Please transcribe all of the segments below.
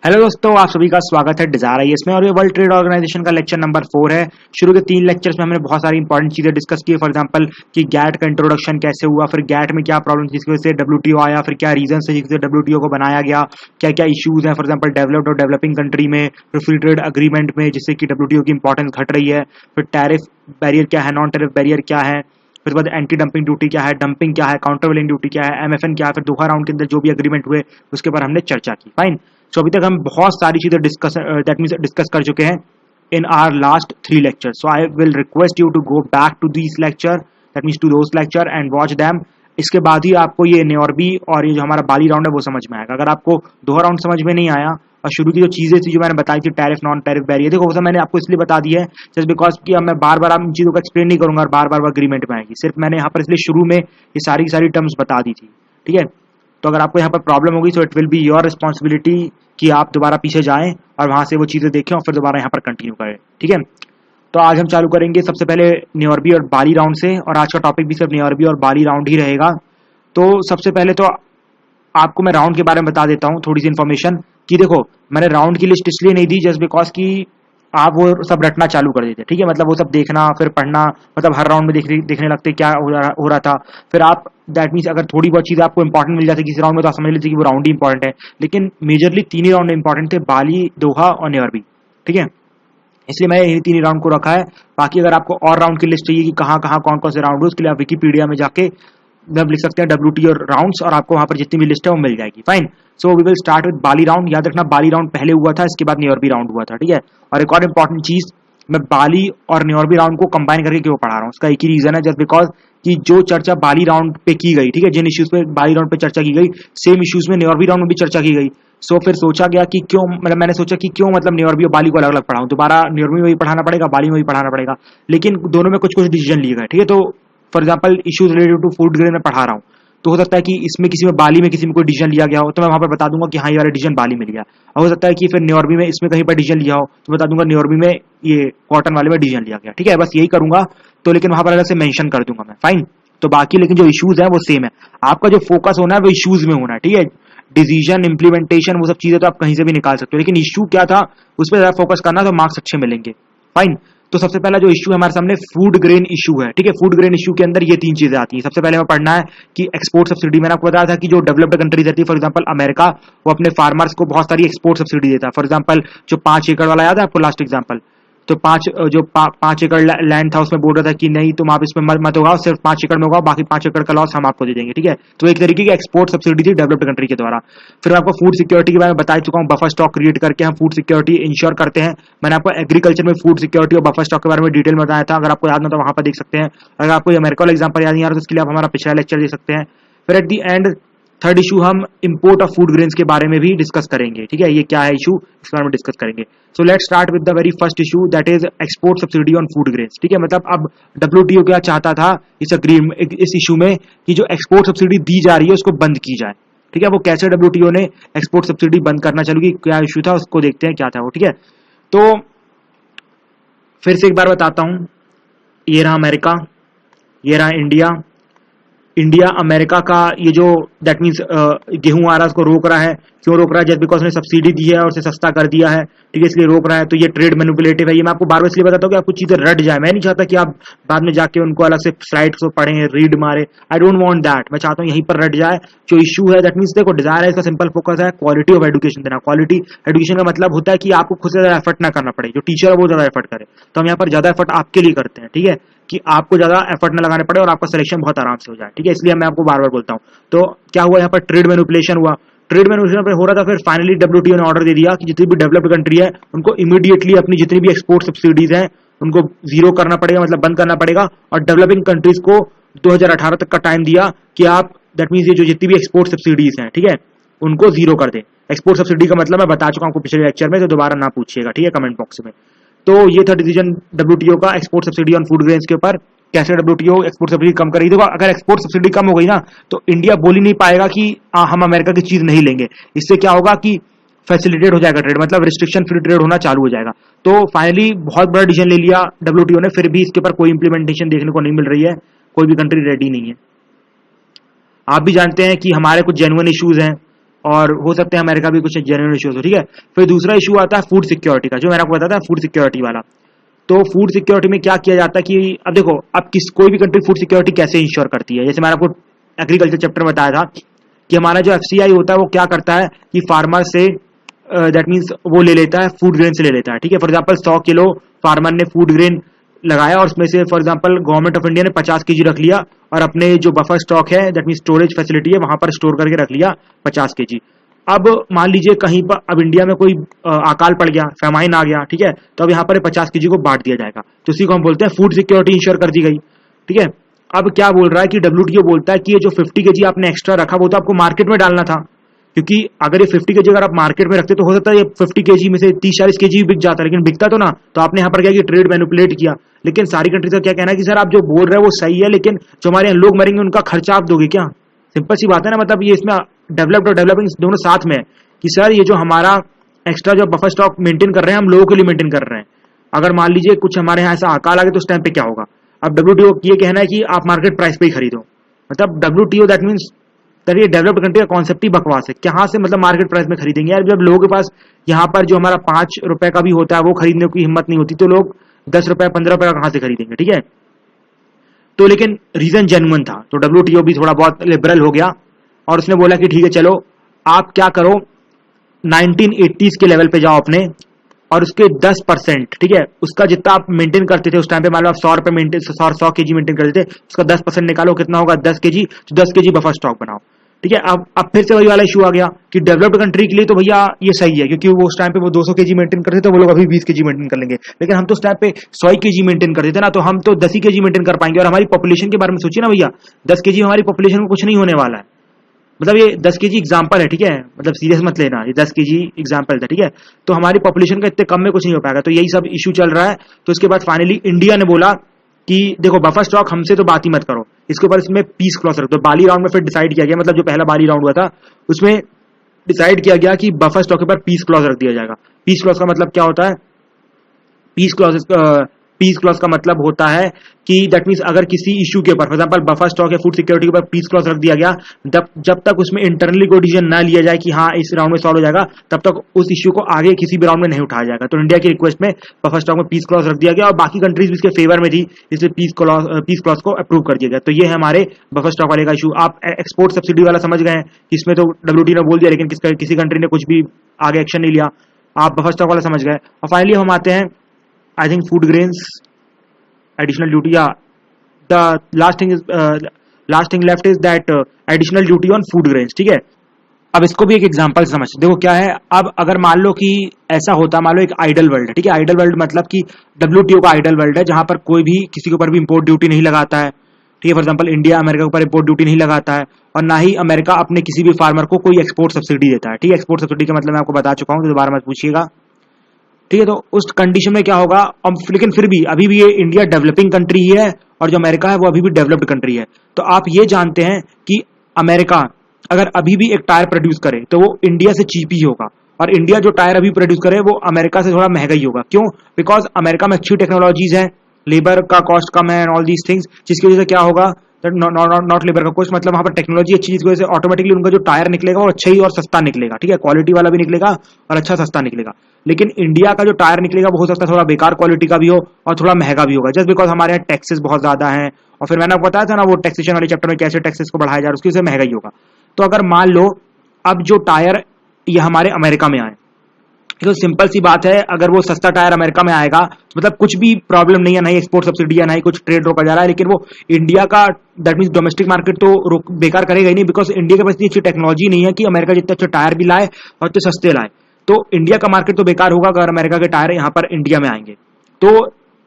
Hello दोस्तों, आप सभी का स्वागत है डिजायर आईएएस में। और ये वर्ल्ड ट्रेड ऑर्गेनाइजेशन का लेक्चर नंबर 4 है। शुरू के 3 लेक्चर्स में हमने बहुत सारी इंपॉर्टेंट चीजें डिस्कस की। फॉर एग्जांपल कि गैट का इंट्रोडक्शन कैसे हुआ, फिर गैट में क्या प्रॉब्लम जिसकी वजह से डब्ल्यूटीओ आया, फिर क्या रीजन है जिससे डब्ल्यूटीओ को बनाया गया, क्या क्या इश्यूज हैं फॉर एग्जांपल डेवलप्ड और डेवलपिंग कंट्री में, फिर फ्री ट्रेड अग्रीमेंट में जिससे कि डब्ल्यूटीओ की इंपॉर्टेंस घट रही है, फिर टैरिफ बैरियर क्या है, नॉन टैरिफ बैरियर क्या है, फिर बाद एंटी डंपिंग ड्यूटी क्या है, डंपिंग क्या है, काउंटर वेलिंग ड्यूटी क्या है, एमएफएन क्या है, फिर दोहा राउंड के अंदर जो भी अग्रीमेंट हुए उसके ऊपर हमने चर्चा की। फाइन। सो अभी तक हम बहुत सारी चीजें डिस्कस कर चुके हैं in our last 3 lectures. So I will request you to go back to these lecture, that means to those lecture and watch them. इसके बाद ही आपको ये न्योरबी और ये जो हमारा बाली राउंड है वो समझ में आएगा। अगर आपको दोहा राउंड समझ में नहीं आया और शुरू की जो चीजें थी जो मैंने बताई थी टैरिफ नॉन टैरिफ बैरियर, देखो वो सब मैंने आपको इसलिए बता दी है जस्ट बिकॉज कि अब मैं बार बार इन चीजों को एक्सप्लेन नहीं करूंगा और बार बार अग्रीमेंट में आएगी। सिर्फ मैंने यहाँ पर इसलिए शुरू में ये सारी टर्म्स बता दी थी। ठीक है, तो अगर आपको यहाँ पर प्रॉब्लम होगी तो it will be your responsibility कि आप दोबारा पीछे जाएं और वहां से वो चीजें देखें और फिर दोबारा यहाँ पर कंटिन्यू करें। ठीक है, तो आज हम चालू करेंगे सबसे पहले न्योरबी और बाली राउंड से, और आज का टॉपिक भी सिर्फ न्योरबी और बाली राउंड ही रहेगा। तो सबसे पहले तो आपको मैं राउंड के बारे में बता देता हूँ थोड़ी सी इन्फॉर्मेशन कि देखो मैंने राउंड की लिस्ट इसलिए नहीं दी जस्ट बिकॉज कि आप वो सब रटना चालू कर देते। ठीक है, मतलब वो सब देखना फिर पढ़ना, मतलब हर राउंड में देखने लगते क्या हो रहा था। फिर आप दैट मीन्स अगर थोड़ी बहुत चीज आपको इंपॉर्टेंट मिल जाती किसी राउंड में तो आप समझ लेते कि वो राउंड ही इंपॉर्टेंट है, लेकिन मेजरली 3 ही राउंड इंपॉर्टेंट थे, बाली, दोहा और न्योरबी। ठीक है, इसलिए मैं यही 3 ही राउंड को रखा है। बाकी अगर आपको और राउंड की लिस्ट चाहिए कि कहाँ कहाँ कौन कौन से राउंड है, उसके लिए आप विकीपीडिया में जाके आप लिख सकते हैं डब्ल्यूटी और राउंड्स, और आपको वहां पर जितनी भी लिस्ट है वो मिल जाएगी। Fine. So we will start with Bali round. याद रखना बाली राउंड पहले हुआ था, इसके बाद न्योरबी राउंड हुआ था। ठीक है, और एक और इंपॉर्टेंट चीज, मैं बाली और न्योरबी राउंड को कंबाइन करके क्यों पढ़ा रहा हूँ, उसका एक ही रीजन है, जस्ट बिकॉज कि जो चर्चा बाली राउंड पे की गई, ठीक है, जिन इश्यूज पे बाली राउंड पे चर्चा की गई सेम इश्यूज में न्योरबी राउंड में भी चर्चा की गई। सो फिर सोचा गया कि क्यों, मतलब मैंने सोचा कि क्यों मतलब न्योरबी और बाली को अलग अलग पढ़ाऊं, दोबारा न्योरबी में भी पढ़ाना पड़ेगा, बाली में भी पढ़ाना पड़ेगा, लेकिन दोनों में कुछ कुछ डिसीजन लिए गए। ठीक है, तो for example issues related to food grain में पढ़ा रहा हूँ, तो हो सकता है कि इसमें किसी में बाली में किसी में कोई डिसीजन लिया गया हो तो मैं वहां पर बता दूंगा कि हाँ ये वाला डिसीजन बाली में लिया, और हो सकता है कि फिर न्योरबी में इसमें कहीं पर डिसीजन लिया हो तो बता दूंगा न्योरबी में ये कॉटन वाले में डिसीजन लिया गया। ठीक है, बस यही करूंगा तो, लेकिन वहां पर अलग से मेंशन कर दूंगा मैं। फाइन। तो बाकी लेकिन जो इश्यूज है वो सेम है, आपका जो फोकस होना है वो इश्यूज में होना है। ठीक है, डिसीजन इंप्लीमेंटेशन वो सब चीजें तो आप कहीं से भी निकाल सकते हो, लेकिन इश्यू क्या था उस पर ज्यादा फोकस करना तो मार्क्स अच्छे मिलेंगे। फाइन। तो सबसे पहला जो इश्यू है हमारे सामने फूड ग्रेन इश्यू है। ठीक है, फूड ग्रेन इश्यू के अंदर ये 3 चीजें आती हैं। सबसे पहले हमें पढ़ना है कि एक्सपोर्ट सब्सिडी, मैंने आपको बताया था कि जो डेवलप्ड कंट्रीज रहती है फॉर एग्जांपल अमेरिका, वो अपने फार्मर्स को बहुत सारी एक्सपोर्ट सब्सिडी देता है। फॉर एग्जांपल जो 5 एकड़ वाला याद है आपको लास्ट एग्जांपल, तो 5 एकड़ लैंड था उसमें बोल रहा था कि नहीं तुम आप इसमें मत उगाओ, सिर्फ 5 एकड़ में उगाओ, बाकी 5 एकड़ का लॉस हम आपको दे देंगे। ठीक है, तो एक तरीके की एक्सपोर्ट सब्सिडी थी डेवलप्ड कंट्री के द्वारा। फिर मैं आपको फूड सिक्योरिटी के बारे में बता चुका हूँ, बफर स्टॉक क्रिएट करके हम फूड सिक्योरिटी इंश्योर करते हैं। मैंने आपको एग्रीकल्चर में फूड सिक्योरिटी और बफर स्टॉक के बारे में डिटेल में बताया था, अगर आपको याद ना तो वहां पर देख सकते हैं। अगर आपको अमेरिका वाला एग्जाम्पल याद नहीं आ रहा तो उसके लिए आप हमारा पिछला लेक्चर दे सकते हैं। फिर at the and third issue हम इंपोर्ट ऑफ फूड ग्रेन्स के बारे में भी डिस्कस करेंगे। ठीक है, ये क्या है इशू, इसके बारे में डिस्कस करेंगे। So let's start with the very first issue, that is export subsidy on food grains. ठीक है, मतलब अब डब्ल्यूटीओ क्या चाहता था इस इशू में कि जो एक्सपोर्ट सब्सिडी दी जा रही है उसको बंद की जाए। ठीक है, वो कैसे डब्ल्यूटीओ ने एक्सपोर्ट सब्सिडी बंद करना चालू की, क्या इशू था उसको देखते हैं क्या था वो। ठीक है, तो फिर से एक बार बताता हूं, ये रहा अमेरिका, ये रहा इंडिया अमेरिका का ये जो दैट मीन्स गेहूं आ रहा है उसको रोक रहा है। क्यों रोक रहा है, जस्ट बिकॉज उसने सब्सिडी दी है और उसे सस्ता कर दिया है। ठीक है, इसलिए रोक रहा है। तो ये ट्रेड मैनिपुलेटिव है। ये मैं आपको बार बार इसलिए बताता हूँ कि आपको चीजें रट जाए। मैं नहीं चाहता कि आप बाद में जाके उनको अलग से स्लाइड्स को पढ़ें, रीड मारे। I don't want that. मैं चाहता हूँ यहीं पर रट जाए जो इशू है। दैट मीन्स देखो डिजायर है, इसका सिंपल फोकस है क्वालिटी ऑफ एजुकेशन देना। क्वालिटी एजुकेशन का मतलब होता है कि आपको खुद से ज्यादा एफर्ट ना करना पड़े, जो टीचर है वो ज्यादा एफर्ट करे। तो हम यहाँ पर ज्यादा एफर्ट आपके लिए करते हैं। ठीक है, कि आपको ज्यादा एफर्ट न लगाने पड़े और आपका सिलेक्शन बहुत आराम से हो जाए। ठीक है, इसलिए मैं आपको बार बार बोलता हूँ। तो क्या हुआ यहाँ पर, ट्रेड मैनिपुलेशन हुआ। ट्रेड मैनिपुलेशन हो रहा था, फिर फाइनली डब्ल्यूटीओ ने ऑर्डर दे दिया कि जितनी भी डेवलप्ड कंट्री है उनको इमीडिएटली अपनी जितनी भी एक्सपोर्ट सब्सिडीज हैं उनको जीरो करना पड़ेगा, मतलब बंद करना पड़ेगा। और डेवलपिंग कंट्रीज को 2018 तक का टाइम दिया कि आप दैट मीन्स ये जो जितनी भी एक्सपोर्ट सब्सिडीज हैं, ठीक है, उनको जीरो कर दे। एक्सपोर्ट सब्सिडी का मतलब मैं बता चुका हूं आपको पिछले लेक्चर में, तो दोबारा ना पूछिएगा। ठीक है, कमेंट बॉक्स में। तो ये था डिसीजन डब्ल्यूटीओ का export subsidy on food grains के ऊपर, कैसे डब्ल्यूटीओ एक्सपोर्ट सब्सिडी कम करेगी। देखो अगर एक्सपोर्ट सब्सिडी कम हो गई ना तो इंडिया बोल ही नहीं पाएगा कि हम अमेरिका की चीज नहीं लेंगे। इससे क्या होगा कि फैसिलिटेट हो जाएगा ट्रेड, मतलब रिस्ट्रिक्शन फ्री ट्रेड होना चालू हो जाएगा। तो फाइनली बहुत बड़ा डिसीजन ले लिया डब्ल्यूटीओ ने, फिर भी इसके ऊपर कोई इंप्लीमेंटेशन देखने को नहीं मिल रही है, कोई भी कंट्री रेडी नहीं है। आप भी जानते हैं कि हमारे कुछ जेन्युइन इश्यूज हैं और हो सकता है अमेरिका भी कुछ जेन्युइन इश्यूज हो, ठीक है। फिर दूसरा इशू आता है फूड सिक्योरिटी का, जो मैंने आपको बताया था फूड सिक्योरिटी वाला। तो फूड सिक्योरिटी में क्या किया जाता है कि अब देखो, अब कोई भी कंट्री फूड सिक्योरिटी कैसे इंश्योर करती है। जैसे मैंने आपको एग्रीकल्चर चैप्टर में बताया था कि हमारा जो एफसीआई होता है वो क्या करता है कि फार्मर से दैट मीन्स वो ले लेता है, फूड ग्रेन से ले लेता है, ठीक है। फॉर एग्जाम्पल 100 किलो फार्मर ने फूड ग्रेन लगाया और उसमें से for example government of India ने 50 केजी रख लिया और अपने जो बफर स्टॉक है दैट मीन स्टोरेज फैसिलिटी है वहां पर स्टोर करके रख लिया 50 केजी। अब मान लीजिए कहीं पर अब इंडिया में कोई अकाल पड़ गया, फेमाइन आ गया, ठीक है, तो अब यहाँ पर 50 केजी को बांट दिया जाएगा, तो उसी को हम बोलते हैं फूड सिक्योरिटी इंश्योर कर दी गई, ठीक है। अब क्या बोल रहा है कि डब्ल्यूटीओ बोलता है कि ये जो 50 केजी आपने एक्स्ट्रा रखा वो तो आपको मार्केट में डालना था, क्योंकि अगर ये 50 केजी अगर आप मार्केट में रखते तो हो सकता है ये 50 केजी में से 30-40 केजी भी बिक जाता, लेकिन बिकता तो ना, तो आपने यहाँ पर क्या कि ट्रेड मैनिपुलेट किया। लेकिन सारी कंट्रीज का क्या कहना है कि सर आप जो बोल रहे हैं वो सही है, लेकिन जो हमारे यहाँ लोग मरेंगे उनका खर्चा आप दोगे क्या? सिंपल सी बात है ना, मतलब ये इसमें डेवलप्ड और डेवलपिंग दोनों साथ में है कि सर ये जो हमारा एक्स्ट्रा जो बफर स्टॉक मेंटेन कर रहे हैं हम लोगों के लिए मेंटेन कर रहे हैं, अगर मान लीजिए कुछ हमारे यहाँ ऐसा अकाल आ गया तो उस टाइम पे क्या होगा। अब डब्ल्यूटीओ ये कहना है कि आप मार्केट प्राइस पे ही खरीदो, मतलब डब्ल्यूटीओ दैट मीन्स सर ये डेवलप्ड कंट्री का कॉन्सेप्ट ही बकवास है। कहाँ से मतलब मार्केट प्राइस में खरीदेंगे यार, जब लोगों के पास यहाँ पर जो हमारा 5 रुपए का भी होता है वो खरीदने की हिम्मत नहीं होती, तो लोग 10 रुपए 15 रुपए का कहाँ से खरीदेंगे, ठीक है। तो लेकिन रीजन जेन्युइन था, तो डब्ल्यूटीओ भी थोड़ा बहुत लिबरल हो गया और उसने बोला कि ठीक है चलो आप क्या करो 1980s के लेवल पे जाओ अपने और उसके 10%, ठीक है, उसका जितना आप मेंटेन करते थे उस टाइम पे, मान लो आप 100 रुपए मेंटेन 100 केजी मेंटेन करते थे, उसका 10% निकालो, कितना होगा 10 केजी, तो 10 केजी बफर स्टॉक बनाओ, ठीक है। अब फिर से वही वाला इशू आ गया कि डेवलप्ड कंट्री के लिए तो भैया ये सही है, क्योंकि वो उस टाइम पे वो 200 केजी मेंटेन करते थे, वो लोग अभी 20 केजी मेंटेन कर लेंगे, लेकिन हम तो उस टाइम पे 100 केजी मेंटेन करते थे ना, तो हम तो 10 ही केजी मेंटेन कर पाएंगे। और हमारी पॉपुलेशन के बारे में सोचिए ना भैया, 10 केजी हमारी पॉपुलेशन में कुछ नहीं होने वाला है, मतलब ये 10 केजी एग्जाम्पल है, ठीक है, मतलब सीरियस मत लेना, ये 10 केजी एग्जाम्पल था, ठीक है। तो हमारी पॉपुलेशन का इतने कम में कुछ नहीं हो पाएगा, तो यही सब इशू चल रहा है। तो इसके बाद फाइनली इंडिया ने बोला कि देखो बफर स्टॉक हमसे तो बात ही मत करो, इसके ऊपर इसमें पीस क्लॉज रख दो। बाली राउंड में फिर डिसाइड किया गया, मतलब जो पहला बाली राउंड हुआ था उसमें डिसाइड किया गया कि बफर स्टॉक के ऊपर पीस क्लॉज रख दिया जाएगा। पीस क्लॉज का मतलब क्या होता है? पीस क्लॉज का मतलब होता है कि दैट मींस अगर किसी इशू के ऊपर फॉर एग्जांपल बफर स्टॉक या फूड सिक्योरिटी के ऊपर पीस क्लॉज रख दिया गया, जब तक उसमें इंटरनली कोई डिसीजन ना लिया जाए कि हाँ इस राउंड में सॉल्व हो जाएगा, तब तक उस इशू को आगे किसी भी राउंड में नहीं उठाया जाएगा। तो इंडिया की रिक्वेस्ट में बफर स्टॉक में पीस क्लॉज रख दिया गया और बाकी कंट्रीज भी इसके फेवर में थी, इसलिए पीस क्लॉज को अप्रूव कर दिया गया। तो ये है हमारे बफर स्टॉक वाले का इशू। आप एक्सपोर्ट सब्सिडी वाला समझ गए हैं, इसमें तो डब्ल्यूटीओ ने बोल दिया लेकिन किसी कंट्री ने कुछ भी आगे एक्शन नहीं लिया, आप बफर स्टॉक वाला समझ गए। और फाइनली हम आते हैं I think food grains additional duty, yeah, the last thing left is that additional duty on food grains, ठीक है। अब इसको भी एक एग्जांपल समझ, देखो क्या है। अब अगर मान लो कि ऐसा होता, मान लो एक आइडल वर्ल्ड है, ठीक है, आइडल वर्ल्ड मतलब कि डब्ल्यूटीओ का आइडल वर्ल्ड है जहां पर कोई भी किसी के ऊपर भी इंपोर्ट ड्यूटी नहीं लगाता है, ठीक है। फॉर एग्जांपल इंडिया अमेरिका के ऊपर इंपोर्ट ड्यूटी नहीं लगाता है और ना ही अमेरिका अपने किसी भी फार्मर को कोई एक्सपोर्ट सब्सिडी देता है, ठीक है। एक्सपोर्ट सब्सिडी का मतलब मैं आपको बता चुका हूं, तो दोबारा मत पूछिएगा, ठीक है। तो उस कंडीशन में क्या होगा, लेकिन फिर भी अभी भी ये इंडिया डेवलपिंग कंट्री ही है और जो अमेरिका है वो अभी भी डेवलप्ड कंट्री है। तो आप ये जानते हैं कि अमेरिका अगर अभी भी एक टायर प्रोड्यूस करे तो वो इंडिया से चीप ही होगा, और इंडिया जो टायर अभी प्रोड्यूस करे वो अमेरिका से थोड़ा महंगा ही होगा। क्यों? बिकॉज अमेरिका में अच्छी टेक्नोलॉजीज है, लेबर का कॉस्ट कम है एंड ऑल दीज थिंग्स, जिसकी वजह से क्या होगा, नॉट लेबर का कॉस्ट, मतलब वहां पर टेक्नोलॉजी अच्छी, जिसकी वजह से ऑटोमेटिकली उनका जो टायर निकलेगा वो अच्छा ही और सस्ता निकलेगा, ठीक है, क्वालिटी वाला भी निकलेगा और अच्छा सस्ता निकलेगा। लेकिन इंडिया का जो टायर निकलेगा वो हो सकता है थोड़ा बेकार क्वालिटी का भी हो और थोड़ा महंगा भी होगा, जस्ट बिकॉज हमारे यहाँ टैक्सेस बहुत ज्यादा हैं। और फिर मैंने आपको बताया था ना वो टैक्सेशन वाले चैप्टर में कैसे टैक्सेस को बढ़ाया जा रहा है, उसकी वजह से महंगा ही होगा। तो अगर मान लो अब जो टायर ये हमारे अमेरिका में आए, तो सिंपल सी बात है, अगर वो सस्ता टायर अमेरिका में आएगा तो मतलब कुछ भी प्रॉब्लम नहीं है, ना ही एक्सपोर्ट सब्सिडी है, ना ही कुछ ट्रेड रोका जा रहा है, लेकिन वो इंडिया का दैट मींस डोमेस्टिक मार्केट तो बेकार करेगा ही नहीं, बिकॉज इंडिया के पास इतनी अच्छी टेक्नोलॉजी नहीं है कि अमेरिका जितने अच्छे टायर भी लाए और इतने सस्ते लाए। तो इंडिया का मार्केट तो बेकार होगा अगर अमेरिका के टायर यहाँ पर इंडिया में आएंगे। तो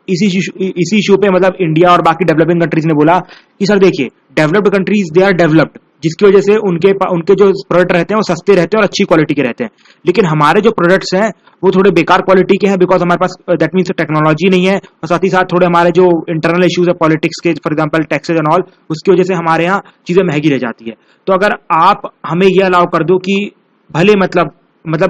इसी इशू पे मतलब इंडिया और बाकी डेवलपिंग कंट्रीज ने बोला कि सर देखिए developed countries they are developed, जिसकी वजह से उनके जो प्रोडक्ट रहते हैं वो सस्ते रहते हैं और अच्छी क्वालिटी के रहते हैं, लेकिन हमारे जो प्रोडक्ट्स हैं वो थोड़े बेकार क्वालिटी के हैं, बिकॉज हमारे पास दैट मीन्स टेक्नोलॉजी नहीं है और साथ ही साथ थोड़े हमारे जो इंटरनल इश्यूज है पॉलिटिक्स के, for example taxes and all, उसकी वजह से हमारे यहाँ चीजें महंगी रह जाती है। तो अगर आप हमें ये अलाउ कर दो कि भले मतलब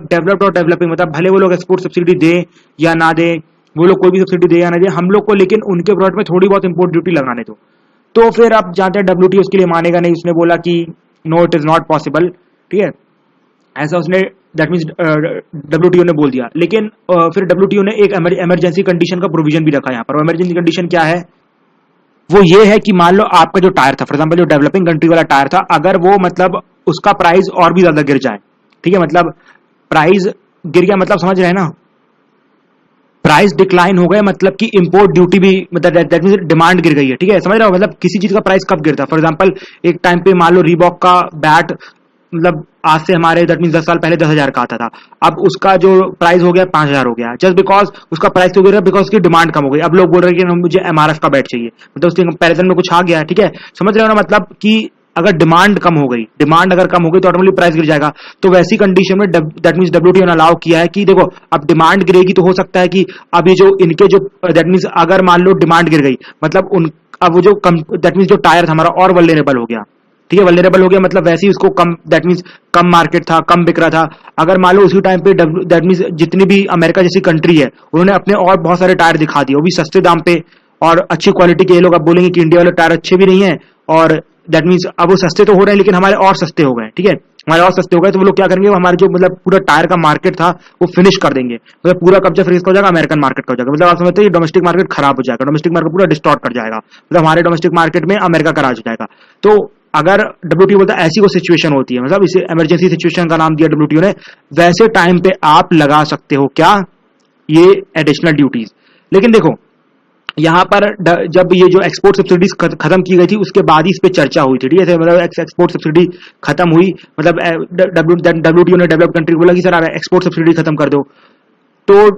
डेवलप्ड और डेवलपिंग मतलब भले वो लोग एक्सपोर्ट सब्सिडी दे या ना दे, वो लोग कोई भी सब्सिडी दे या ना दे, हम लोग को लेकिन उनके प्रोडक्ट में थोड़ी बहुत इंपोर्ट ड्यूटी लगाने दो। तो फिर आप जानते हैं डब्ल्यूटीओ उसके लिए मानेगा नहीं, उसने बोला कि no it is not possible, ठीक है। ऐसा उसने दैट मीन्स डब्ल्यूटीओ ने बोल दिया। लेकिन फिर डब्ल्यूटीओ ने एक इमरजेंसी कंडीशन का प्रोविजन भी रखा यहाँ पर। इमरजेंसी कंडीशन क्या है? वो ये है कि मान लो आपका जो टायर था, फॉर एग्जांपल जो डेवलपिंग कंट्री वाला टायर था, अगर वो मतलब उसका प्राइस और भी ज्यादा गिर जाए, ठीक है, मतलब प्राइस गिर गया मतलब समझ रहे हैं ना, प्राइस डिक्लाइन हो गए मतलब कि इंपोर्ट ड्यूटी भी, मतलब दैट मींस डिमांड गिर गई है, ठीक है, समझ रहे हो, मतलब किसी चीज का प्राइस कब गिरता है। फॉर एग्जांपल एक टाइम पे मान लो रीबॉक का बैट, मतलब आज से हमारे दैट मींस 10 साल पहले 10,000 का आता था, अब उसका जो प्राइस हो गया 5,000 हो गया, जस्ट बिकॉज उसका प्राइस क्यों गिर रहा है? बिकॉज उसकी डिमांड कम हो गई। अब लोग बोल रहे हैं कि मुझे एमआरएफ का बैट चाहिए, मतलब उसके कंपैरिजन में कुछ आ गया है, ठीक है, समझ रहे हो ना, मतलब कि अगर डिमांड कम हो गई, डिमांड अगर कम हो गई तो ऑटोमेटिकली प्राइस गिर जाएगा। तो वैसी कंडीशन में दैट मींस डब्ल्यूटीओ ने अलाउ किया है कि देखो अब डिमांड गिरेगी तो हो सकता है कि अब ये जो इनके जो दैट मींस अगर मान लो डिमांड गिर गई, मतलब उन अब वो जो दैट मींस जो टायर था हमारा और वल्नरेबल हो गया, ठीक है, वल्नरेबल हो गया मतलब वैसे ही उसको कम दैट मींस कम मार्केट था, कम बिक रहा था। अगर मान लो उसी टाइम पे दैट मींस जितनी भी अमेरिका जैसी कंट्री है उन्होंने अपने और बहुत सारे टायर दिखा दिए, वो भी सस्ते दाम पे और अच्छी क्वालिटी के। ये लोग अब बोलेंगे कि इंडिया वाले टायर अच्छे भी नहीं है, और दैट मींस अब वो सस्ते तो हो रहे हैं लेकिन हमारे और सस्ते हो गए, ठीक है, हमारे और सस्ते हो गए, तो वो लोग क्या करेंगे, वो हमारे जो मतलब पूरा टायर का मार्केट था वो फिनिश कर देंगे, मतलब पूरा कब्जा फिर इसका हो जाएगा, अमेरिकन मार्केट का हो जाएगा। मतलब आप समझते हैं डोमेस्टिक मार्केट खराब हो जाएगा, डोमेस्टिक मार्केट पूरा डिस्टॉर्ट कर जाएगा, मतलब हमारे डोमेस्टिक मार्केट में अमेरिका का राज हो जाएगा। तो अगर डब्ल्यूटीओ बोलता है ऐसी को सिचुएशन होती है, मतलब इसे इमरजेंसी सिचुएशन का नाम दिया डब्ल्यूटीओ ने, वैसे टाइम पे आप लगा सकते हो क्या, ये एडिशनल ड्यूटीज। लेकिन देखो यहां पर जब ये जो एक्सपोर्ट सब्सिडीज खत्म की गई थी उसके बाद ही इस पे चर्चा हुई थी, ठीक है, मतलब एक्सपोर्ट सब्सिडी खत्म हुई, मतलब डब्ल्यूटीओ ने डेवलप्ड कंट्री को बोला कि सर आप एक्सपोर्ट सब्सिडी खत्म कर दो। तो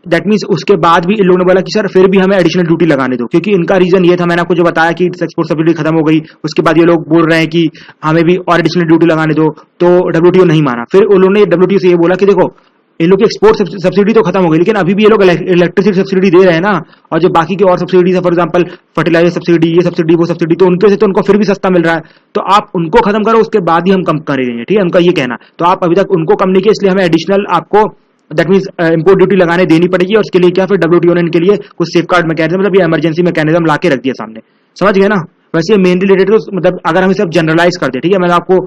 दैट मीन्स उसके बाद भी इन लोगों ने बोला कि सर फिर भी हमें एडिशनल ड्यूटी लगाने दो, क्योंकि इनका रीजन ये था, मैंने आपको जो बताया कि एक्सपोर्ट सब्सिडी खत्म हो गई, उसके बाद ये लोग बोल रहे हैं कि हमें भी और एडिशनल ड्यूटी लगाने दो, तो डब्ल्यूटीओ नहीं माना। फिर उन्होंने डब्ल्यूटीओ से ये बोला कि देखो इन लोग की एक्सपोर्ट सब्सिडी तो खत्म हो गई लेकिन अभी भी ये लोग इलेक्ट्रिसिटी सब्सिडी दे रहे हैं ना, और जो बाकी की और सब्सिडीज है, फॉर एग्जांपल फर्टिलाइजर सब्सिडी, ये सब्सिडी वो सब्सिडी, तो उनके से तो उनको फिर भी सस्ता मिल रहा है, तो आप उनको खत्म करो उसके बाद ही हम कम करेंगे, ठीक है, उनका ये कहना। तो आप अभी तक उनको कम नहीं किया इसलिए हमें एडिशनल आपको दैट मींस इंपोर्ट ड्यूटी लगाने देनी पड़ेगी, और उसके लिए क्या फिर डब्ल्यूटीओ ने इनके लिए कुछ सेफ गार्ड मैकेनिज्म, मतलब ये इमरजेंसी मैकेनिज्म ला के रख दिया सामने, समझ गए ना। वैसे मेन रिलेटेड तो मतलब अगर हम इसे अब जनरलाइज कर दे, ठीक है, मैंने आपको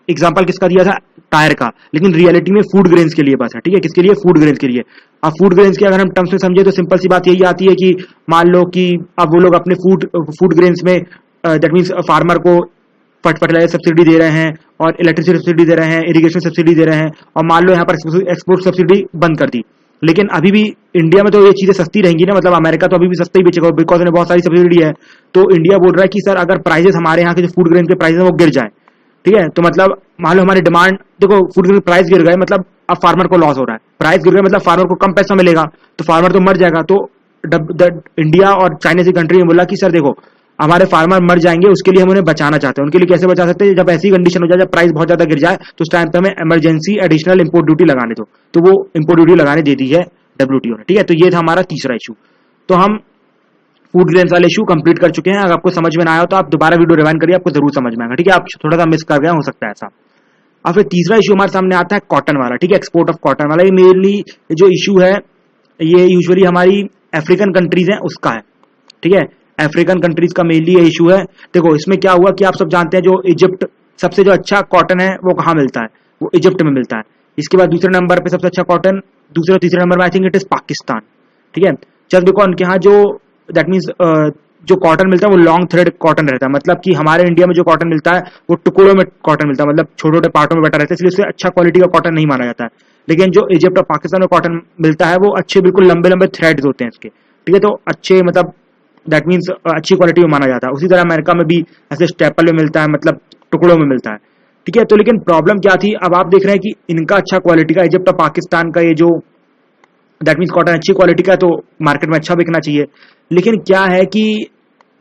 एग्जांपल किसका दिया था, टायर का, लेकिन रियलिटी में फूड ग्रेन्स के लिए बस है, ठीक है, किसके लिए, फूड ग्रेन्स के लिए। अब फूड ग्रेन्स के अगर हम टर्म्स में समझे तो सिंपल सी बात यही आती है कि मान लो कि अब वो लोग अपने फूड ग्रेन्स में दैट मींस फार्मर को फर्टिलाइजर सब्सिडी दे रहे हैं और इलेक्ट्रिसिटी सब्सिडी दे रहे हैं, इरिगेशन सब्सिडी दे रहे हैं, और मान लो यहाँ पर एक्सपोर्ट सब्सिडी बंद कर दी, लेकिन अभी भी इंडिया में तो ये चीजें सस्ती रहेंगी ना, मतलब अमेरिका तो अभी भी सस्ता ही बेचेगा बिकॉज उन्हें बहुत सारी सब्सिडी है। तो इंडिया बोल रहा है कि सर अगर प्राइसेस हमारे यहाँ के जो फूड ग्रेन के प्राइसेस वो गिर जाए, ठीक है, तो मतलब मान लो हमारी डिमांड, देखो फूड ग्रेन प्राइस गिर गए मतलब अब फार्मर को लॉस हो रहा है, प्राइस गिर गए मतलब फार्मर को कम पैसा मिलेगा, तो फार्मर तो मर जाएगा। तो इंडिया और चाइना की कंट्री ने बोला कि सर देखो हमारे फार्मर मर जाएंगे, उसके लिए हम उन्हें बचाना चाहते हैं। उनके लिए कैसे बचा सकते हैं, जब ऐसी कंडीशन हो जाए, जब प्राइस बहुत ज्यादा गिर जाए, तो उस टाइम पे हमें इमरजेंसी एडिशनल इंपोर्ट ड्यूटी लगाने दो, तो वो इंपोर्ट ड्यूटी लगाने दे दी है डब्ल्यूटीओ ने, ठीक है। तो ये था हमारा तीसरा इशू। तो हम फूड ग्रेन्स वाले इशू कंप्लीट कर चुके हैं। अगर आपको समझ में ना आया तो आप दोबारा वीडियो रिवाइंड करिए, आपको जरूर समझ में आएगा, ठीक है, आप थोड़ा सा मिस कर गए, हो सकता है ऐसा। और फिर तीसरा इशू हमारे सामने आता है कॉटन वाला, ठीक है, एक्सपोर्ट ऑफ कॉटन वाला। ये मेनली जो इशू है ये यूजुअली हमारी अफ्रीकन कंट्रीज है उसका है, ठीक है, अफ्रीकन कंट्रीज का मेनली ये इशू है। देखो इसमें क्या हुआ कि आप सब जानते हैं जो इजिप्ट सबसे जो अच्छा कॉटन है वो कहाँ मिलता है, वो इजिप्ट में मिलता है। इसके बाद दूसरे नंबर पे सबसे अच्छा कॉटन, दूसरे और तीसरे नंबर में I think it is Pakistan, ठीक है। जस्ट बिकॉज उनके यहाँ जो दैट मीन्स जो कॉटन मिलता है वो लॉन्ग थ्रेड कॉटन रहता है, मतलब कि हमारे इंडिया में जो कॉटन मिलता है वो टुकड़ों में कॉटन मिलता है, मतलब छोटे छोटे पार्टों में बटा रहता है, इसलिए उसे अच्छा क्वालिटी का कॉटन नहीं माना जाता है। लेकिन जो इजिप्ट और पाकिस्तान में कॉटन मिलता है वो अच्छे बिल्कुल लंबे लंबे थ्रेड्स होते हैं इसके, ठीक है, तो अच्छे मतलब दैट मीन्स अच्छी क्वालिटी में माना जाता है। उसी तरह अमेरिका में भी ऐसे स्टेपल में मिलता है, मतलब टुकड़ों में मिलता है, ठीक है। तो लेकिन प्रॉब्लम क्या थी, अब आप देख रहे हैं कि इनका अच्छा क्वालिटी का इजिप्ट और पाकिस्तान का ये जो दैट मीन्स कॉटन अच्छी क्वालिटी का, तो मार्केट में अच्छा बिकना चाहिए। लेकिन क्या है कि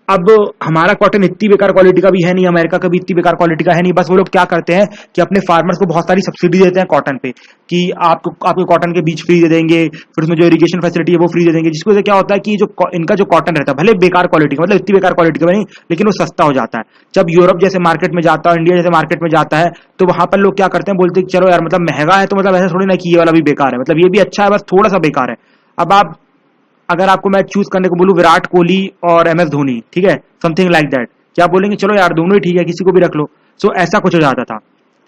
अब हमारा कॉटन इतनी बेकार क्वालिटी का भी है नहीं, अमेरिका का भी इतनी बेकार क्वालिटी का है नहीं। बस वो लोग क्या करते हैं कि अपने फार्मर्स को बहुत सारी सब्सिडी देते हैं कॉटन पे, कि आपको आपके कॉटन के बीज फ्री दे देंगे, फिर उसमें जो इरिगेशन फैसिलिटी है वो फ्री दे देंगे, जिसकी वजह से क्या होता है कि जो इनका जो कॉटन रहता है भले बेकार क्वालिटी का, मतलब इतनी बेकार क्वालिटी का नहीं, लेकिन वो सस्ता हो जाता है। जब यूरोप जैसे मार्केट में जाता है, इंडिया जैसे मार्केट में जाता है, तो वहां पर लोग क्या करते हैं, बोलते हैं चलो यार मतलब महंगा है तो मतलब ऐसा थोड़ी ना कि ये वाला भी बेकार है, मतलब ये भी अच्छा है बस थोड़ा सा बेकार है। अब आप अगर आपको मैं चूज करने को बोलूं विराट कोहली और एम एस धोनी, ठीक है, समथिंग लाइक दैट, क्या बोलेंगे चलो यार दोनों ही ठीक है, किसी को भी रख लो। सो ऐसा कुछ हो जाता था,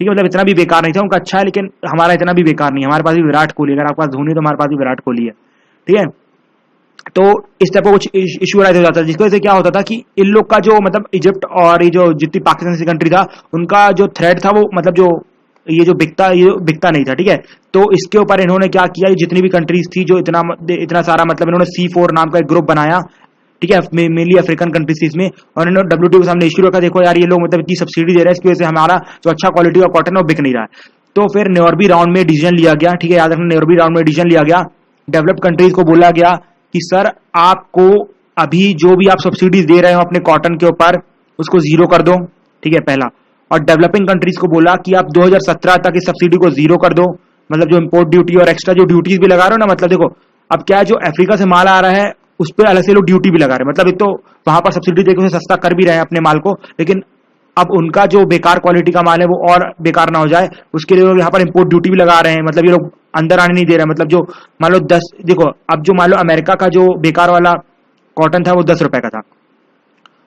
ठीक है, मतलब इतना भी बेकार नहीं था उनका, अच्छा है, लेकिन हमारा इतना भी बेकार नहीं है, हमारे पास भी विराट कोहली, अगर आपके पास धोनी है तो हमारे पास भी विराट कोहली है। ठीक है, तो इस टाइप का कुछ इशू राइज हो जाता है, जिसकी वजह से क्या होता था कि इन लोग का जो मतलब इजिप्ट और ये जो जितनी पाकिस्तान जैसी कंट्री था, उनका जो थ्रेड था वो मतलब जो ये जो बिकता नहीं था। ठीक है, तो इसके ऊपर इन्होंने क्या किया, ये जितनी भी कंट्रीज थी जो इतना सारा मतलब इन्होंने C4 नाम का एक ग्रुप बनाया। ठीक है, मेनली अफ्रीकन कंट्रीज इसमें, और इन्होंने WTO के सामने इश्यू रखा, देखो यार ये लोग मतलब इतनी सब्सिडी दे रहे हैं, इसकी वजह से हमारा जो अच्छा क्वालिटी का कॉटन है वो बिक नहीं रहा है। तो फिर न्योरबी राउंड में डिसीजन लिया गया। ठीक है, याद रखना, न्योरबी राउंड में डिसीजन लिया गया, डेवलप्ड कंट्रीज को बोला गया कि सर आपको अभी जो भी आप सब्सिडीज दे रहे हो अपने कॉटन के ऊपर उसको जीरो कर दो। ठीक है, पहला। और डेवलपिंग कंट्रीज को बोला कि आप 2017 तक इस सब्सिडी को जीरो कर दो, मतलब जो इंपोर्ट ड्यूटी और एक्स्ट्रा जो ड्यूटीज भी लगा रहे हो ना, मतलब देखो अब क्या है, जो अफ्रीका से माल आ रहा है उस पर अलग से लोग ड्यूटी भी लगा रहे हैं, मतलब एक तो वहां पर सब्सिडी देकर उसे सस्ता कर भी रहे हैं अपने माल को, लेकिन अब उनका जो बेकार क्वालिटी का माल है वो और बेकार ना हो जाए उसके लिए लोग यहाँ पर इंपोर्ट ड्यूटी भी लगा रहे हैं, मतलब ये लोग अंदर आने नहीं दे रहे हैं। मतलब जो मान लो 10, देखो अब जो मान लो अमेरिका का जो बेकार वाला कॉटन था वो 10 रुपए का था,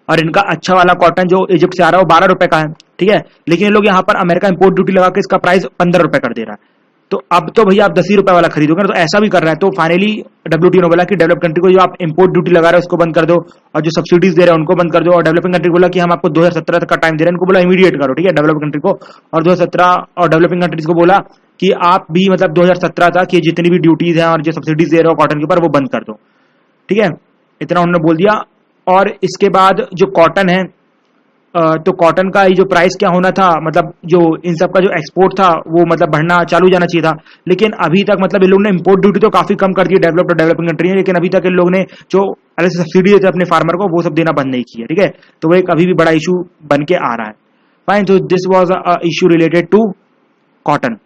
और इनका अच्छा वाला कॉटन जो इजिप्ट से आ रहा है वो 12 रुपए का है। ठीक है, लेकिन ये लोग यहाँ पर अमेरिका इंपोर्ट ड्यूटी लगा के इसका प्राइस 15 रुपए कर दे रहा है। तो अब तो भैया आप 10 ही रुपए वाला खरीदोगे ना, तो ऐसा भी कर रहा है। तो फाइनली WTO ने बोला कि डेवलप कंट्री को जो आप इंपोर्ट ड्यूटी लगा रहे हो उसको बंद कर दो, और जो सब्सिडीज दे रहे हैं उनको बंद कर दो। और डेवलपिंग कंट्री को बोला कि हम आपको 2017 तक का टाइम दे रहे हैं, इनको बोला इमीडिएट करो। ठीक है, डेवलप कंट्री को, और 2017 और डेवलपिंग कंट्रीज को बोला कि आप भी मतलब 2017 तक ये जितनी भी ड्यूटीज हैं और जो सब्सिडीज दे रहे हो कॉटन के ऊपर वो बंद कर दो। ठीक है, इतना उन्होंने बोल दिया। और इसके बाद जो कॉटन है, तो कॉटन का ये जो प्राइस क्या होना था, मतलब जो इन सब का जो एक्सपोर्ट था वो मतलब बढ़ना चालू जाना चाहिए था, लेकिन अभी तक मतलब इन लोगों ने इंपोर्ट ड्यूटी तो काफी कम कर दी डेवलप्ड और डेवलपिंग कंट्री है, लेकिन अभी तक इन लोगों ने जो अलग से सब्सिडी देते अपने फार्मर को वो सब देना बंद नहीं किया। ठीक है, तो वो एक अभी भी बड़ा इशू बन के आ रहा है। फाइन, तो this was a issue related to cotton.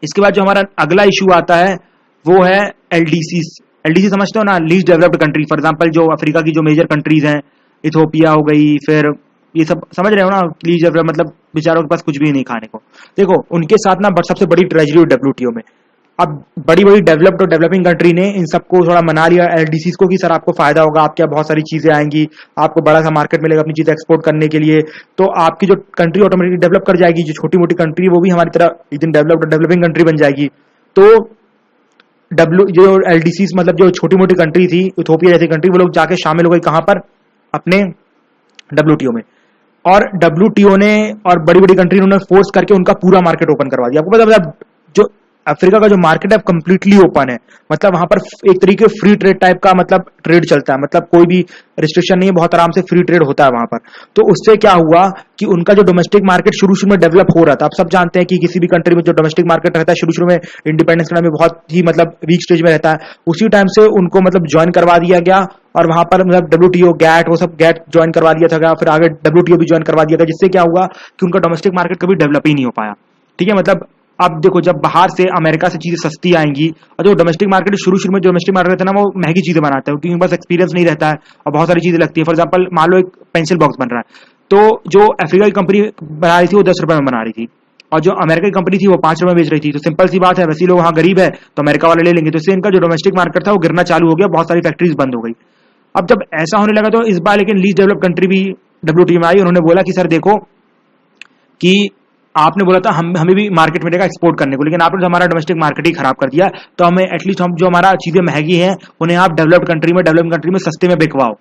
इसके बाद जो हमारा अगला इशू आता है वो है LDC समझते हो ना, least developed country. For example जो अफ्रीका की जो मेजर कंट्रीज हैं, इथोपिया हो गई, फिर ये सब समझ रहे हो ना, लीस्ट डेवलप मतलब बेचारों के पास कुछ भी नहीं खाने को। देखो उनके साथ ना सबसे बड़ी ट्रेजरी हुई WTO में। अब बड़ी बड़ी डेवलप्ड और डेवलपिंग कंट्री ने इन सबको थोड़ा मना लिया LDCs को कि सर आपको फायदा होगा, आपके बहुत सारी चीजें आएंगी, आपको बड़ा सा मार्केट मिलेगा अपनी चीजें एक्सपोर्ट करने के लिए, तो आपकी जो कंट्री ऑटोमेटिकली डेवलप कर जाएगी, जो छोटी मोटी कंट्री वो भी हमारी तरह एक दिन डेवलप्ड और डेवलपिंग कंट्री बन जाएगी। तो जो LDCs मतलब जो छोटी मोटी कंट्री थी, इथोपिया जैसी कंट्री, वो लोग जाके शामिल हो गई कहां पर, अपने WTO में। और WTO ने और बड़ी बड़ी कंट्री ने फोर्स करके उनका पूरा मार्केट ओपन करवा दिया। आपको पता मतलब जो अफ्रीका का जो मार्केट है कंप्लीटली ओपन है, मतलब वहां पर एक तरीके फ्री ट्रेड टाइप का मतलब ट्रेड चलता है, मतलब कोई भी रिस्ट्रिक्शन नहीं है, बहुत आराम से फ्री ट्रेड होता है वहां पर। तो उससे क्या हुआ कि उनका जो डोमेस्टिक मार्केट शुरू शुरू में डेवलप हो रहा था, आप सब जानते हैं कि किसी भी कंट्री में जो डोमेस्टिक मार्केट रहता है शुरू शुरू में इंडिपेंडेंस के टाइम में बहुत ही मतलब वीक स्टेज में रहता है, उसी टाइम से उनको मतलब ज्वाइन करवा दिया गया, और वहां पर मतलब WTO गैट वो सब गैट ज्वाइन करवा दिया था, फिर आगे WTO भी ज्वाइन करवा दिया था, जिससे क्या हुआ कि उनका डोमेस्टिक मार्केट कभी डेवलप ही नहीं हो पाया। ठीक है, मतलब अब देखो जब बाहर से अमेरिका से चीजें सस्ती आएंगी, और जो डोमेस्टिक मार्केट शुरू में डोमेस्टिक मार्केट रहता है ना वो महंगी चीजें बनाता है, क्योंकि बस एक्सपीरियंस नहीं रहता है और बहुत सारी चीजें लगती है। फॉर एग्जांपल मान लो एक पेंसिल बॉक्स बन रहा है, तो जो अफ्रीका की कंपनी बना रही थी वो 10 रुपए में बना रही थी, और जो अमेरिका की कंपनी थी वो 5 रुपए में बेच रही थी। तो सिंपल सी बात है, वैसे लोग वहां गरीब है तो अमेरिका वाले ले लेंगे, तो इससे इनका जो डोमेस्टिक मार्केट था वो गिरना चालू हो गया, बहुत सारी फैक्ट्रीज बंद हो गई। अब जब ऐसा होने लगा तो इस बार लेकिन लीस्ट डेवलप कंट्री भी WTO में आई, उन्होंने बोला कि सर देखो कि आपने बोला था हमें भी मार्केट मिलेगा एक्सपोर्ट करने को, लेकिन आपने तो हमारा डोमेस्टिक मार्केट ही खराब कर दिया, तो हमें एटलीस्ट हम जो हमारा चीजें महंगी हैं उन्हें आप डेवलप्ड कंट्री में सस्ते में बिकवाओ।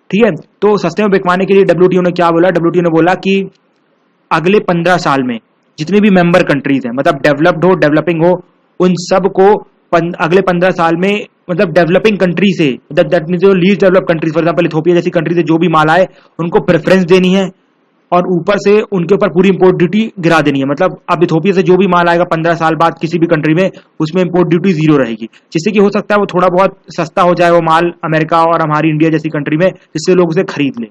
ठीक है, तो सस्ते में बिकवाने के लिए WTO ने क्या बोला, WTO ने बोला कि अगले 15 साल में जितनी भी मेंबर कंट्रीज हैं, मतलब डेवलप्ड हो डेवलपिंग हो, उन सब को अगले 15 साल में मतलब डेवलपिंग कंट्री से, दैट मींस जो least develop countries for example Ethiopia जैसी कंट्री से जो भी माल आए उनको प्रेफरेंस देनी है, और ऊपर से उनके ऊपर पूरी इंपोर्ट ड्यूटी गिरा देनी है। मतलब अब इथोपिया से जो भी माल आएगा 15 साल बाद किसी भी कंट्री में, उसमें इंपोर्ट ड्यूटी जीरो रहेगी, जिससे कि हो सकता है वो थोड़ा बहुत सस्ता हो जाए वो माल अमेरिका और हमारी इंडिया जैसी कंट्री में, जिससे लोग उसे खरीद लें।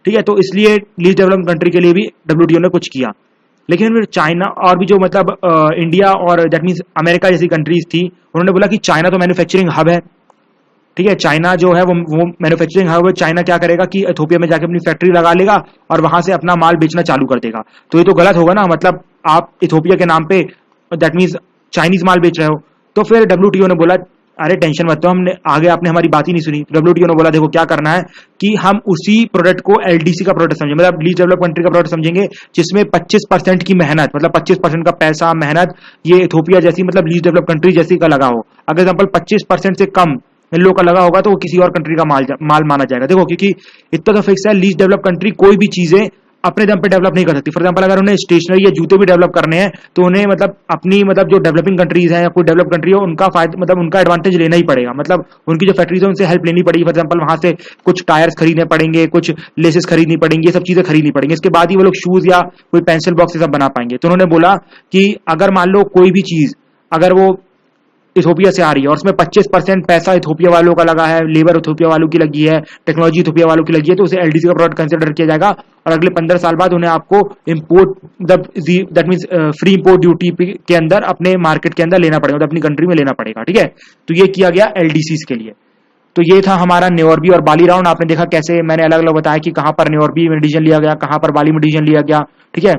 ठीक है, तो इसलिए लीस्ट डेवलप कंट्री के लिए भी WTO ने कुछ किया। लेकिन फिर चाइना और भी जो मतलब इंडिया और दैट मीन्स अमेरिका जैसी कंट्रीज थी, उन्होंने बोला कि चाइना तो मैन्युफैक्चरिंग हब है। ठीक है, चाइना जो है वो मैन्युफैक्चरिंग हब है, चाइना क्या करेगा कि इथोपिया में जाके अपनी फैक्ट्री लगा लेगा और वहां से अपना माल बेचना चालू कर देगा। तो ये तो गलत होगा ना, मतलब आप इथोपिया के नाम पे दैट मीन्स चाइनीज माल बेच रहे हो। तो फिर WTO ने बोला अरे टेंशन मत लो, हमने आगे आपने हमारी बात ही नहीं सुनी। डब्ल्यूटीओ ने बोला देखो क्या करना है कि हम उसी प्रोडक्ट को एलडीसी का प्रोडक्ट समझेंगे, मतलब लीस्ट डेवलप कंट्री का प्रोडक्ट समझेंगे, जिसमें 25% की मेहनत, मतलब 25% का पैसा मेहनत ये इथोपिया जैसी मतलब लीस्ट डेवलप कंट्री जैसी का लगा हो। अगर एग्जाम्पल 25% से कम इन लोगों का लगा होगा तो वो किसी और कंट्री का माल माना जाएगा। देखो क्योंकि इतना तो फिक्स है, लीस्ट डेवलप कंट्री कोई भी चीजें अपने दम पे डेवलप नहीं कर सकती। फॉर एग्जांपल अगर उन्हें स्टेशनरी या जूते भी डेवलप करने हैं तो उन्हें मतलब अपनी मतलब जो डेवलपिंग कंट्रीज हैं या कोई डेवलप कंट्री हो उनका फायदा मतलब उनका एडवांटेज लेना ही पड़ेगा, मतलब उनकी जो फैक्ट्रीज है उनसे हेल्प लेनी पड़ेगी। फॉर एग्जांपल वहां से कुछ टायर्स खरीदने पड़ेंगे, कुछ लेसेस खरीदनी पड़ेंगी, ये सब चीजें खरीदनी पड़ेंगी, इसके बाद ही वो लोग शूज या कोई पेंसिल बॉक्स सब बना पाएंगे। तो उन्होंने बोला कि अगर मान लो कोई भी चीज अगर वो इथोपिया से आ रही है और उसमें 25% पैसा इथोपिया वालों का लगा है, लेबर इथोपिया वालों की लगी है, टेक्नोलॉजी इथोपिया वालों की लगी है, तो उसे एलडीसी का प्रोडक्ट कंसिडर किया जाएगा और अगले 15 साल बाद उन्हें आपको import that mean free import duty के अंदर अपने मार्केट के अंदर लेना पड़ेगा, मतलब अपनी कंट्री में लेना पड़ेगा। ठीक है, तो ये किया गया एलडीसी के लिए। तो ये था हमारा न्योरबी और बाली राउंड। आपने देखा कैसे मैंने अलग अलग बताया कि कहां पर न्योरबी में डिसीजन लिया गया, कहां पर बाली में डिसीजन लिया गया। ठीक है,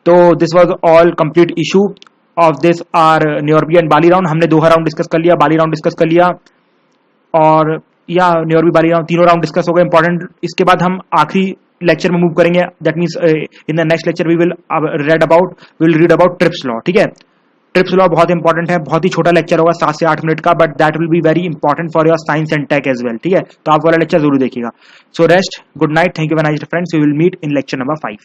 तो this was all complete issue of this आर न्योरबी एंड बाली राउंड। हमने दो राउंड डिस्कस कर लिया, बाली राउंड डिस्कस कर लिया और या न्योरबी बाली राउंड तीनों राउंड डिस्कस हो गए इंपॉर्टेंट। इसके बाद हम आखिरी लेक्चर में मूव करेंगे, that means in the next lecture we will read about TRIPS law. ठीक है, ट्रिप्स लॉ बहुत इंपॉर्टेंट है, बहुत ही छोटा लेक्चर होगा 7 से 8 मिनट का, but that will be very important for your science and tech as well. ठीक है, तो आप वाला लेक्चर जरूर देखिएगा। So rest, good night, thank you very much friends, we will meet in lecture number 5।